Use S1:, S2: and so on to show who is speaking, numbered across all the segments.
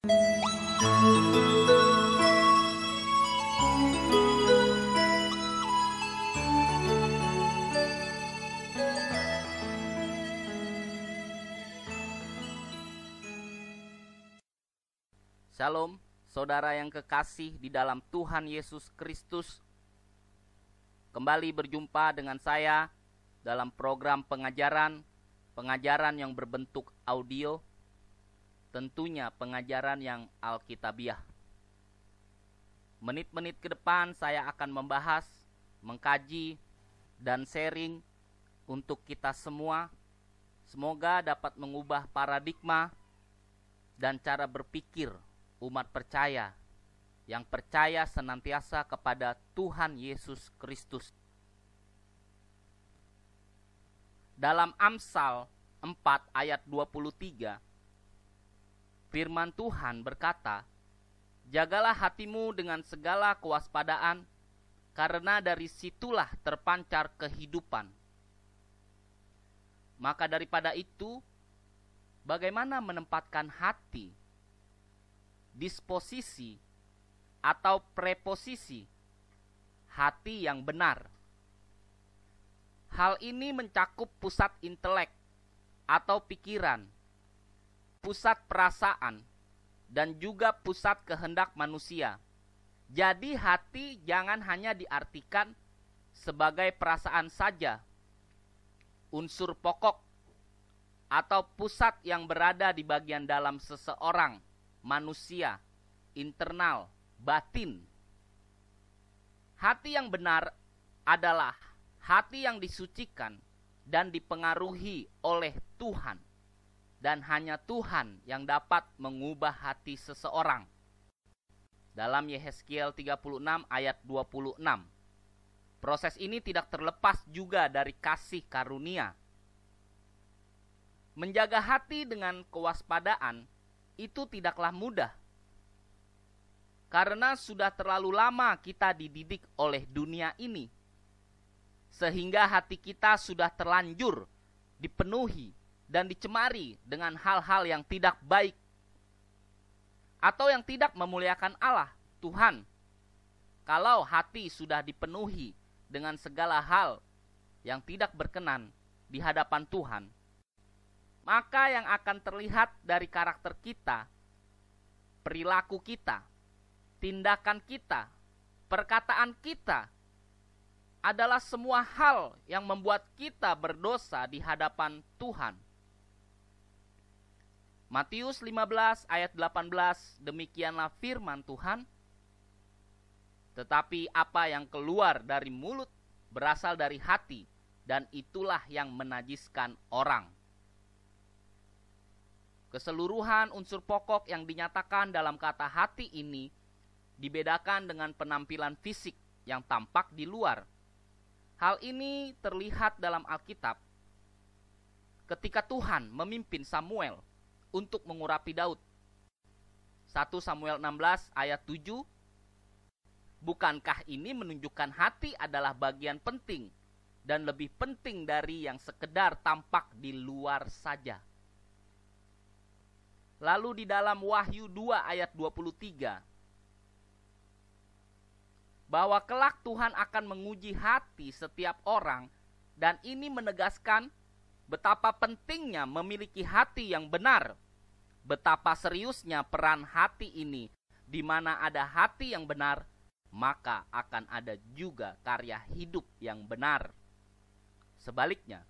S1: Shalom, saudara yang kekasih di dalam Tuhan Yesus Kristus. Kembali berjumpa dengan saya dalam program pengajaran yang berbentuk audio, tentunya pengajaran yang alkitabiah. Menit-menit ke depan saya akan membahas, mengkaji, dan sharing untuk kita semua. Semoga dapat mengubah paradigma dan cara berpikir umat percaya yang percaya senantiasa kepada Tuhan Yesus Kristus. Dalam Amsal 4 ayat 23, firman Tuhan berkata, "Jagalah hatimu dengan segala kewaspadaan, karena dari situlah terpancar kehidupan." Maka daripada itu, bagaimana menempatkan hati, disposisi, atau preposisi hati yang benar? Hal ini mencakup pusat intelek atau pikiran, pusat perasaan, dan juga pusat kehendak manusia. Jadi hati jangan hanya diartikan sebagai perasaan saja, unsur pokok atau pusat yang berada di bagian dalam seseorang, manusia, internal, batin. Hati yang benar adalah hati yang disucikan dan dipengaruhi oleh Tuhan. Dan hanya Tuhan yang dapat mengubah hati seseorang. Dalam Yehezkiel 36 ayat 26. Proses ini tidak terlepas juga dari kasih karunia. Menjaga hati dengan kewaspadaan itu tidaklah mudah. Karena sudah terlalu lama kita dididik oleh dunia ini. Sehingga hati kita sudah terlanjur dipenuhi dan dicemari dengan hal-hal yang tidak baik. Atau yang tidak memuliakan Allah, Tuhan. Kalau hati sudah dipenuhi dengan segala hal yang tidak berkenan di hadapan Tuhan, maka yang akan terlihat dari karakter kita, perilaku kita, tindakan kita, perkataan kita adalah semua hal yang membuat kita berdosa di hadapan Tuhan. Matius 15 ayat 18, demikianlah firman Tuhan. Tetapi apa yang keluar dari mulut berasal dari hati, dan itulah yang menajiskan orang. Keseluruhan unsur pokok yang dinyatakan dalam kata hati ini dibedakan dengan penampilan fisik yang tampak di luar. Hal ini terlihat dalam Alkitab ketika Tuhan memimpin Samuel untuk mengurapi Daud. 1 Samuel 16 ayat 7. Bukankah ini menunjukkan hati adalah bagian penting dan lebih penting dari yang sekedar tampak di luar saja? Lalu di dalam Wahyu 2 ayat 23, bahwa kelak Tuhan akan menguji hati setiap orang, dan ini menegaskan betapa pentingnya memiliki hati yang benar. Betapa seriusnya peran hati ini, di mana ada hati yang benar, maka akan ada juga karya hidup yang benar. Sebaliknya,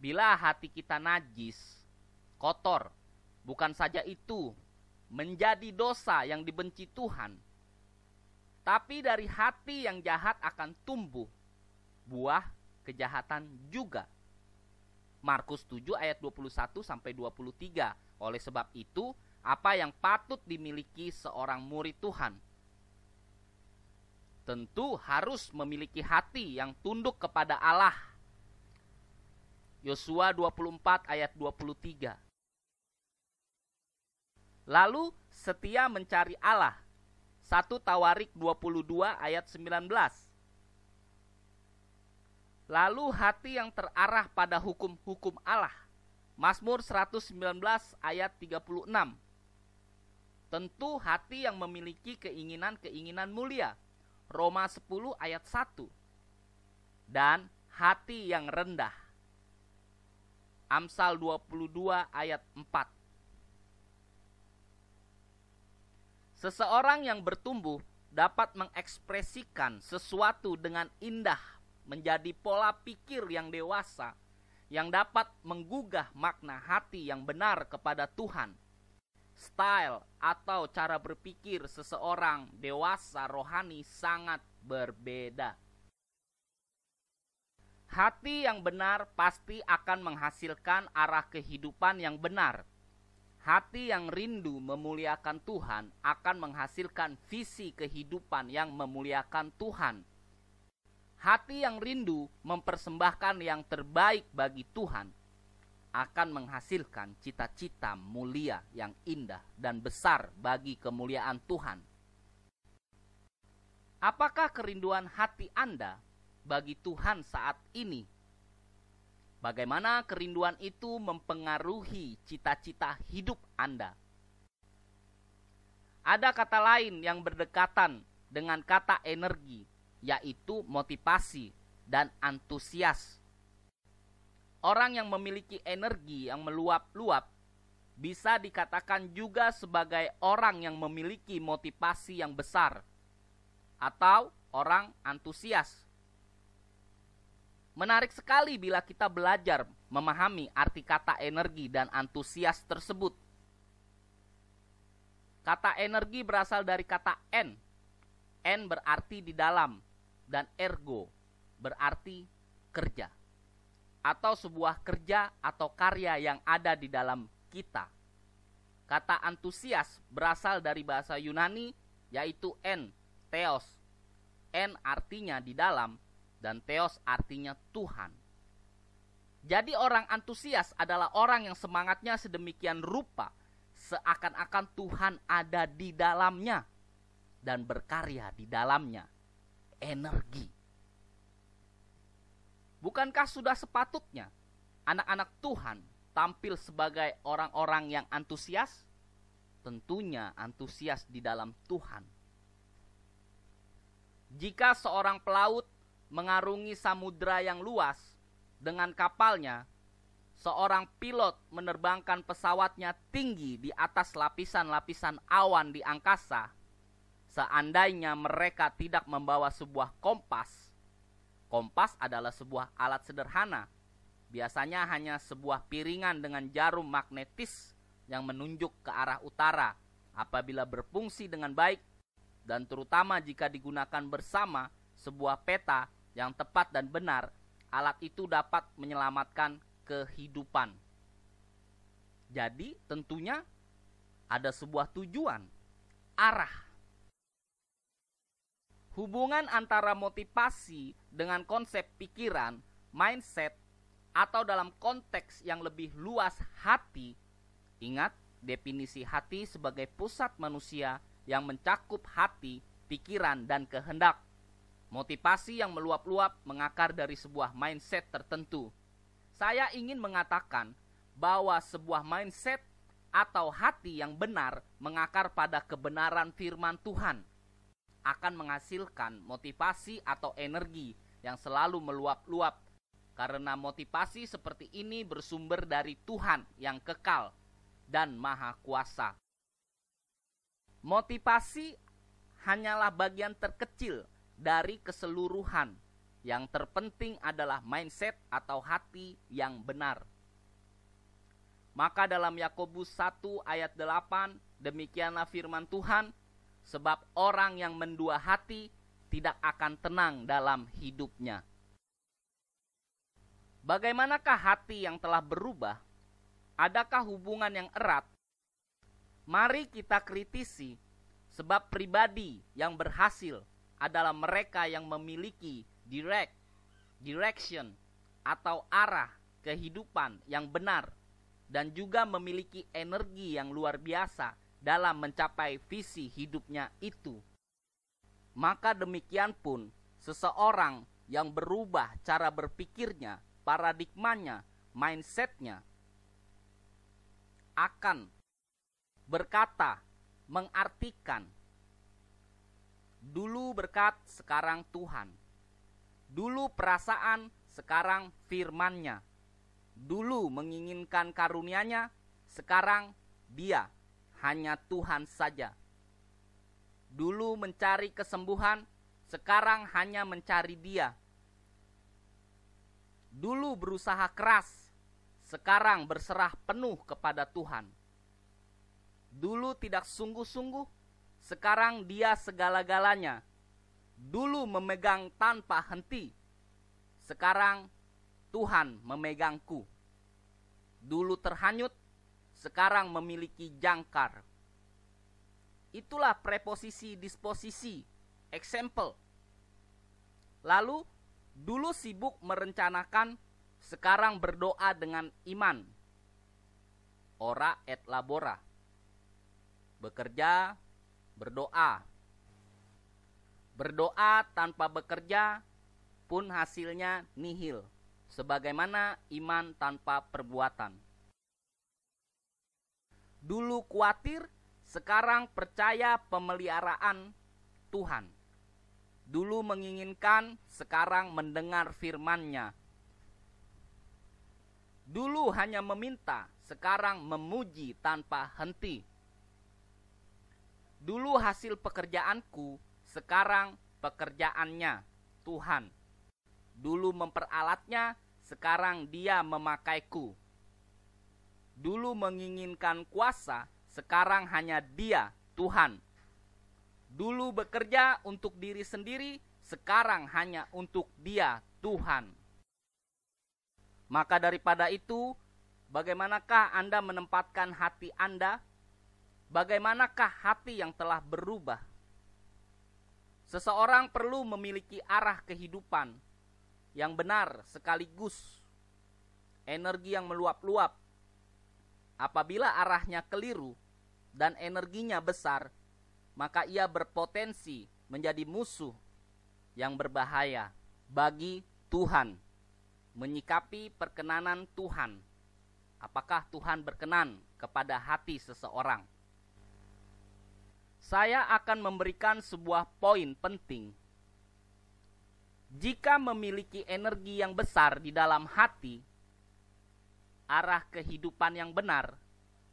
S1: bila hati kita najis, kotor, bukan saja itu menjadi dosa yang dibenci Tuhan, tapi dari hati yang jahat akan tumbuh buah kejahatan juga. Markus 7 ayat 21 sampai 23. Oleh sebab itu, apa yang patut dimiliki seorang murid Tuhan? Tentu harus memiliki hati yang tunduk kepada Allah. Yosua 24 ayat 23. Lalu setia mencari Allah. 1 Tawarik 22 ayat 19. Lalu hati yang terarah pada hukum-hukum Allah. Mazmur 119 ayat 36. Tentu hati yang memiliki keinginan-keinginan mulia. Roma 10 ayat 1. Dan hati yang rendah. Amsal 22 ayat 4. Seseorang yang bertumbuh dapat mengekspresikan sesuatu dengan indah menjadi pola pikir yang dewasa yang dapat menggugah makna hati yang benar kepada Tuhan. Style atau cara berpikir seseorang dewasa rohani sangat berbeda. Hati yang benar pasti akan menghasilkan arah kehidupan yang benar. Hati yang rindu memuliakan Tuhan akan menghasilkan visi kehidupan yang memuliakan Tuhan. Hati yang rindu mempersembahkan yang terbaik bagi Tuhan akan menghasilkan cita-cita mulia yang indah dan besar bagi kemuliaan Tuhan. Apakah kerinduan hati Anda bagi Tuhan saat ini? Bagaimana kerinduan itu mempengaruhi cita-cita hidup Anda? Ada kata lain yang berdekatan dengan kata energi, yaitu motivasi dan antusias. Orang yang memiliki energi yang meluap-luap bisa dikatakan juga sebagai orang yang memiliki motivasi yang besar atau orang antusias. Menarik sekali bila kita belajar memahami arti kata energi dan antusias tersebut. Kata energi berasal dari kata N. N berarti di dalam dan ergo berarti kerja. Atau sebuah kerja atau karya yang ada di dalam kita. Kata antusias berasal dari bahasa Yunani yaitu en, theos. En artinya di dalam dan theos artinya Tuhan. Jadi orang antusias adalah orang yang semangatnya sedemikian rupa seakan-akan Tuhan ada di dalamnya dan berkarya di dalamnya. Energi. Bukankah sudah sepatutnya anak-anak Tuhan tampil sebagai orang-orang yang antusias? Tentunya antusias di dalam Tuhan. Jika seorang pelaut mengarungi samudra yang luas dengan kapalnya, seorang pilot menerbangkan pesawatnya tinggi di atas lapisan-lapisan awan di angkasa, seandainya mereka tidak membawa sebuah kompas. Kompas adalah sebuah alat sederhana, biasanya hanya sebuah piringan dengan jarum magnetis yang menunjuk ke arah utara. Apabila berfungsi dengan baik dan terutama jika digunakan bersama sebuah peta yang tepat dan benar, alat itu dapat menyelamatkan kehidupan. Jadi tentunya ada sebuah tujuan, arah. Hubungan antara motivasi dengan konsep pikiran, mindset, atau dalam konteks yang lebih luas hati. Ingat, definisi hati sebagai pusat manusia yang mencakup hati, pikiran, dan kehendak. Motivasi yang meluap-luap mengakar dari sebuah mindset tertentu. Saya ingin mengatakan bahwa sebuah mindset atau hati yang benar mengakar pada kebenaran firman Tuhan akan menghasilkan motivasi atau energi yang selalu meluap-luap, karena motivasi seperti ini bersumber dari Tuhan yang kekal dan maha kuasa. Motivasi hanyalah bagian terkecil dari keseluruhan. Yang terpenting adalah mindset atau hati yang benar. Maka dalam Yakobus 1 ayat 8, demikianlah firman Tuhan, sebab orang yang mendua hati tidak akan tenang dalam hidupnya. Bagaimanakah hati yang telah berubah? Adakah hubungan yang erat? Mari kita kritisi, sebab pribadi yang berhasil adalah mereka yang memiliki direction atau arah kehidupan yang benar dan juga memiliki energi yang luar biasa dalam mencapai visi hidupnya itu. Maka demikian pun seseorang yang berubah cara berpikirnya, paradigmanya, mindsetnya akan berkata, mengartikan dulu berkat, sekarang Tuhan. Dulu perasaan, sekarang firman-Nya. Dulu menginginkan karunia-Nya, sekarang Dia, hanya Tuhan saja. Dulu mencari kesembuhan, sekarang hanya mencari Dia. Dulu berusaha keras, sekarang berserah penuh kepada Tuhan. Dulu tidak sungguh-sungguh, sekarang Dia segala-galanya. Dulu memegang tanpa henti, sekarang Tuhan memegangku. Dulu terhanyut, sekarang memiliki jangkar. Itulah preposisi disposisi, example. Lalu, dulu sibuk merencanakan, sekarang berdoa dengan iman. Ora et labora. Bekerja, berdoa. Berdoa tanpa bekerja pun hasilnya nihil, sebagaimana iman tanpa perbuatan. Dulu khawatir, sekarang percaya pemeliharaan Tuhan. Dulu menginginkan, sekarang mendengar firman-Nya. Dulu hanya meminta, sekarang memuji tanpa henti. Dulu hasil pekerjaanku, sekarang pekerjaannya Tuhan. Dulu memperalatnya, sekarang Dia memakaiku. Dulu menginginkan kuasa, sekarang hanya Dia, Tuhan. Dulu bekerja untuk diri sendiri, sekarang hanya untuk Dia, Tuhan. Maka daripada itu, bagaimanakah Anda menempatkan hati Anda? Bagaimanakah hati yang telah berubah? Seseorang perlu memiliki arah kehidupan yang benar sekaligus energi yang meluap-luap. Apabila arahnya keliru dan energinya besar, maka ia berpotensi menjadi musuh yang berbahaya bagi Tuhan. Menyikapi perkenanan Tuhan. Apakah Tuhan berkenan kepada hati seseorang? Saya akan memberikan sebuah poin penting. Jika memiliki energi yang besar di dalam hati, arah kehidupan yang benar,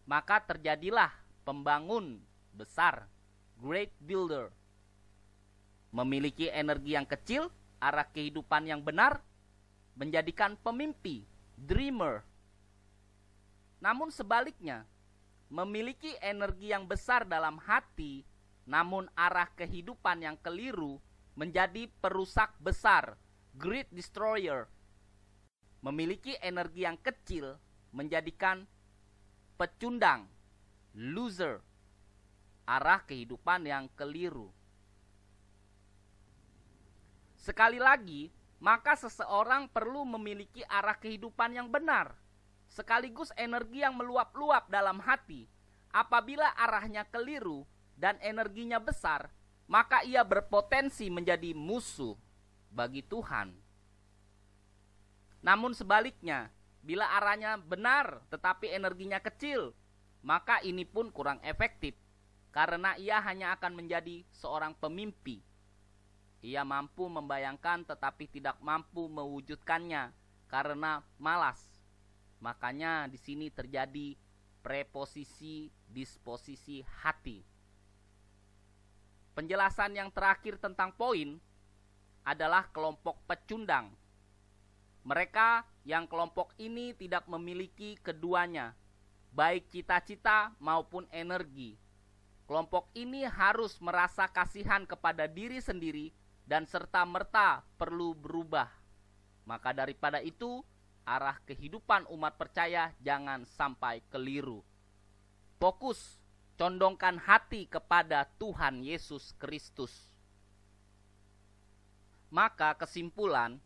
S1: maka terjadilah pembangun besar, great builder. Memiliki energi yang kecil, arah kehidupan yang benar, menjadikan pemimpi, dreamer. Namun sebaliknya, memiliki energi yang besar dalam hati, namun arah kehidupan yang keliru, menjadi perusak besar, great destroyer. Memiliki energi yang kecil, menjadikan pecundang, loser, arah kehidupan yang keliru. Sekali lagi, maka seseorang perlu memiliki arah kehidupan yang benar, sekaligus energi yang meluap-luap dalam hati. Apabila arahnya keliru dan energinya besar, maka ia berpotensi menjadi musuh bagi Tuhan. Namun sebaliknya, bila arahnya benar tetapi energinya kecil, maka ini pun kurang efektif, karena ia hanya akan menjadi seorang pemimpi. Ia mampu membayangkan tetapi tidak mampu mewujudkannya karena malas. Makanya di sini terjadi preposisi disposisi hati. Penjelasan yang terakhir tentang poin adalah kelompok pecundang. Mereka yang kelompok ini tidak memiliki keduanya, baik cita-cita maupun energi. Kelompok ini harus merasa kasihan kepada diri sendiri dan serta-merta perlu berubah. Maka daripada itu, arah kehidupan umat percaya jangan sampai keliru. Fokus, condongkan hati kepada Tuhan Yesus Kristus. Maka kesimpulan,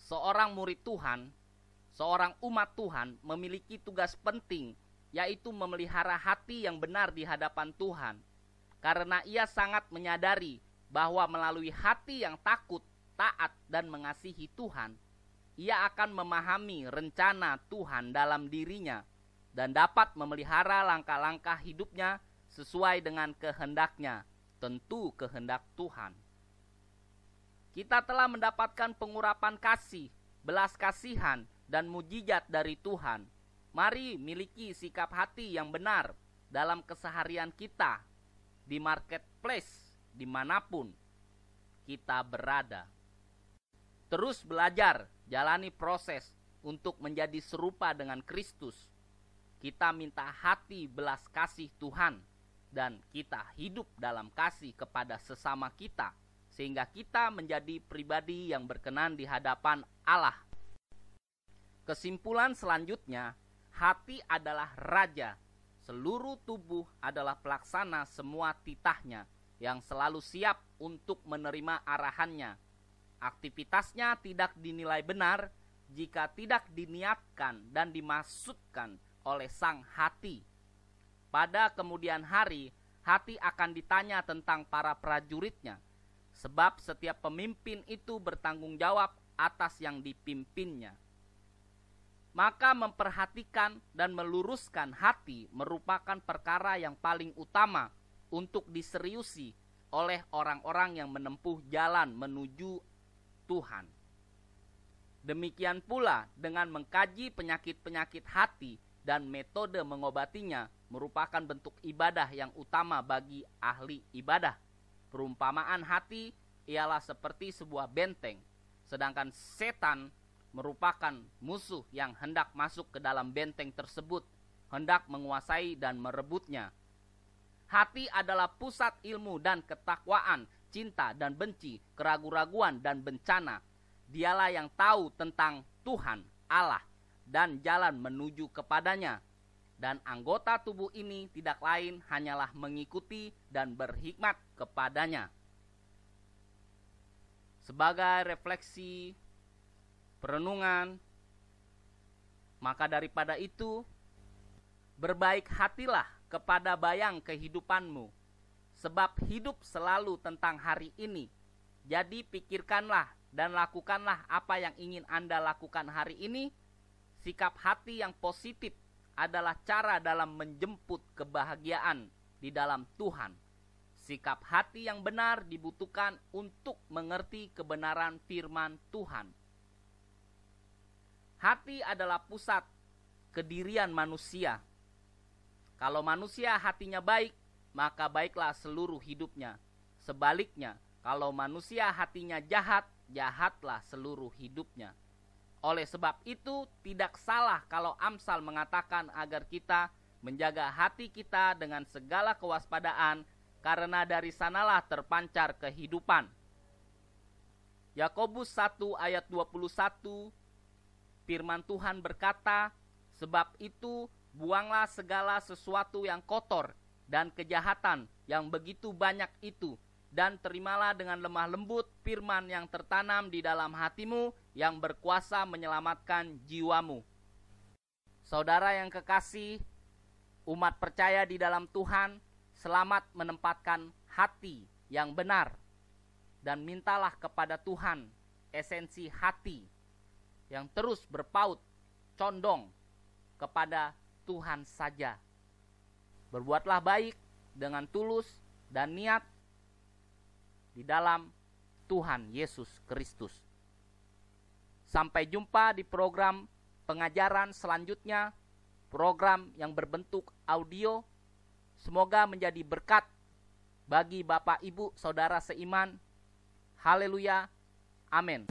S1: seorang murid Tuhan, seorang umat Tuhan memiliki tugas penting, yaitu memelihara hati yang benar di hadapan Tuhan. Karena ia sangat menyadari bahwa melalui hati yang takut, taat, dan mengasihi Tuhan, ia akan memahami rencana Tuhan dalam dirinya dan dapat memelihara langkah-langkah hidupnya sesuai dengan kehendaknya, tentu kehendak Tuhan. Kita telah mendapatkan pengurapan kasih, belas kasihan, dan mujizat dari Tuhan. Mari miliki sikap hati yang benar dalam keseharian kita, di marketplace, dimanapun kita berada. Terus belajar, jalani proses untuk menjadi serupa dengan Kristus. Kita minta hati belas kasih Tuhan, dan kita hidup dalam kasih kepada sesama kita, sehingga kita menjadi pribadi yang berkenan di hadapan Allah. Kesimpulan selanjutnya, hati adalah raja. Seluruh tubuh adalah pelaksana semua titahnya yang selalu siap untuk menerima arahannya. Aktivitasnya tidak dinilai benar jika tidak diniatkan dan dimaksudkan oleh sang hati. Pada kemudian hari, hati akan ditanya tentang para prajuritnya, sebab setiap pemimpin itu bertanggung jawab atas yang dipimpinnya. Maka memperhatikan dan meluruskan hati merupakan perkara yang paling utama untuk diseriusi oleh orang-orang yang menempuh jalan menuju Tuhan. Demikian pula dengan mengkaji penyakit-penyakit hati dan metode mengobatinya merupakan bentuk ibadah yang utama bagi ahli ibadah. Perumpamaan hati ialah seperti sebuah benteng, sedangkan setan merupakan musuh yang hendak masuk ke dalam benteng tersebut, hendak menguasai dan merebutnya. Hati adalah pusat ilmu dan ketakwaan, cinta dan benci, keraguan-raguan dan bencana. Dialah yang tahu tentang Tuhan Allah dan jalan menuju kepadanya. Dan anggota tubuh ini tidak lain hanyalah mengikuti dan berhikmat kepadanya. Sebagai refleksi perenungan, maka daripada itu, berbaik hatilah kepada bayang kehidupanmu, sebab hidup selalu tentang hari ini. Jadi pikirkanlah dan lakukanlah apa yang ingin Anda lakukan hari ini. Sikap hati yang positif adalah cara dalam menjemput kebahagiaan di dalam Tuhan. Sikap hati yang benar dibutuhkan untuk mengerti kebenaran firman Tuhan. Hati adalah pusat kedirian manusia. Kalau manusia hatinya baik, maka baiklah seluruh hidupnya. Sebaliknya, kalau manusia hatinya jahat, jahatlah seluruh hidupnya. Oleh sebab itu, tidak salah kalau Amsal mengatakan agar kita menjaga hati kita dengan segala kewaspadaan, karena dari sanalah terpancar kehidupan. Yakobus 1 ayat 21, firman Tuhan berkata, sebab itu buanglah segala sesuatu yang kotor dan kejahatan yang begitu banyak itu, dan terimalah dengan lemah lembut firman yang tertanam di dalam hatimu yang berkuasa menyelamatkan jiwamu. Saudara yang kekasih, umat percaya di dalam Tuhan, selamat menempatkan hati yang benar, dan mintalah kepada Tuhan esensi hati yang terus berpaut, condong kepada Tuhan saja. Berbuatlah baik dengan tulus dan niat di dalam Tuhan Yesus Kristus. Sampai jumpa di program pengajaran selanjutnya, program yang berbentuk audio. Semoga menjadi berkat bagi Bapak, Ibu, Saudara seiman. Haleluya. Amin.